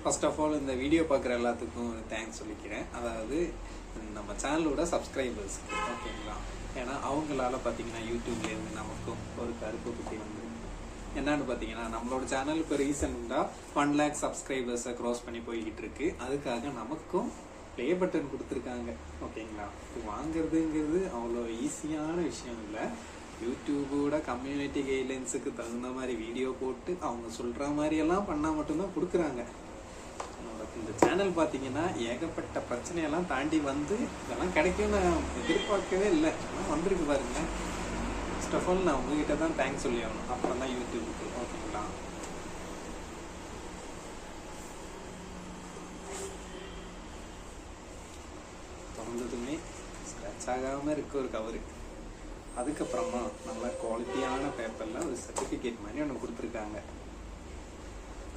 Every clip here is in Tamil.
ஃபர்ஸ்ட் ஆஃப் ஆல் இந்த வீடியோ பார்க்குற எல்லாத்துக்கும் தேங்க்ஸ் சொல்லிக்கிறேன். அதாவது நம்ம சேனலோட சப்ஸ்கிரைபர்ஸ் ஓகேங்களா. ஏன்னா அவங்களால பார்த்தீங்கன்னா யூடியூப்லேருந்து நமக்கும் ஒரு கருப்பு குட்டி வந்து என்னன்னு பார்த்தீங்கன்னா நம்மளோட சேனல் இப்போ ரீசெண்டாக 1 lakh சப்ஸ்கிரைபர்ஸை க்ராஸ் பண்ணி போய்கிட்டு இருக்கு. அதுக்காக நமக்கும் ப்ளே பட்டன் கொடுத்துருக்காங்க ஓகேங்களா. இது வாங்குறதுங்கிறது அவ்வளோ ஈஸியான விஷயம் இல்லை. யூடியூபோட கம்யூனிட்டி கைட்லைன்ஸுக்கு தகுந்த மாதிரி வீடியோ போட்டு அவங்க சொல்கிற மாதிரியெல்லாம் பண்ணால் மட்டும்தான் கொடுக்குறாங்க. இந்த சேனல் பார்த்தீங்கன்னா ஏகப்பட்ட பிரச்சனையெல்லாம் தாண்டி வந்து இதெல்லாம் கிடைக்கும்னு நான் எதிர்பார்க்கவே இல்லை. ஆனால் வந்திருக்கு பாருங்க. ஃபர்ஸ்ட் ஆஃப் ஆல் நான் உங்ககிட்ட தான் தேங்க்ஸ் சொல்லி ஆகணும். அப்புறம் தான் யூடியூபுக்கு ஓகேங்களா. திறந்ததுமே ஸ்க்ராட்ச் ஆகாமல் இருக்க ஒரு கவரு. அதுக்கப்புறமா நல்ல குவாலிட்டியான பேப்பரில் ஒரு சர்டிஃபிகேட் மாதிரி ஒன்று கொடுத்துருக்காங்க.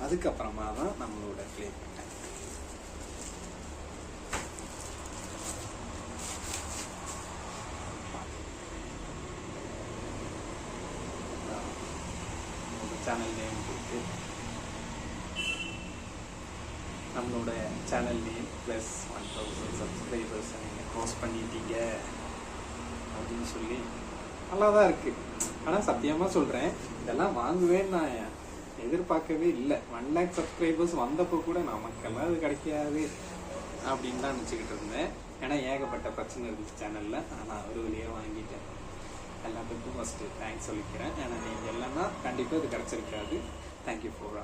அதுக்கப்புறமா தான் நம்மளோட ப்ளே பட்டன். சேனல் நேம் கொடுத்து நம்மளோட சேனல் நேம் ப்ளஸ் 1000 சப்ஸ்கிரைபர்ஸ் நீங்கள் க்ராஸ் பண்ணிட்டீங்க அப்படின்னு சொல்லி நல்லா தான் இருக்குது. ஆனால் சத்தியமாக சொல்கிறேன், இதெல்லாம் வாங்குவேன்னு நான் எதிர்பார்க்கவே இல்லை. 1 lakh சப்ஸ்கிரைபர்ஸ் வந்தப்போ கூட நமக்கெல்லாம் அது கிடைக்காது அப்படின்னு தான் நினச்சிக்கிட்டு இருந்தேன். ஏன்னா ஏகப்பட்ட பிரச்சனை இருந்துச்சு சேனலில். ஆனால் ஒரு வழியாக வாங்கிட்டேன். எல்லாத்துக்கும் ஃபஸ்ட்டு தேங்க்ஸ் சொல்லிக்கிறேன். ஏன்னா நீங்கள் இல்லைன்னா கண்டிப்பாக இது கிடச்சிருக்காது. Thank you for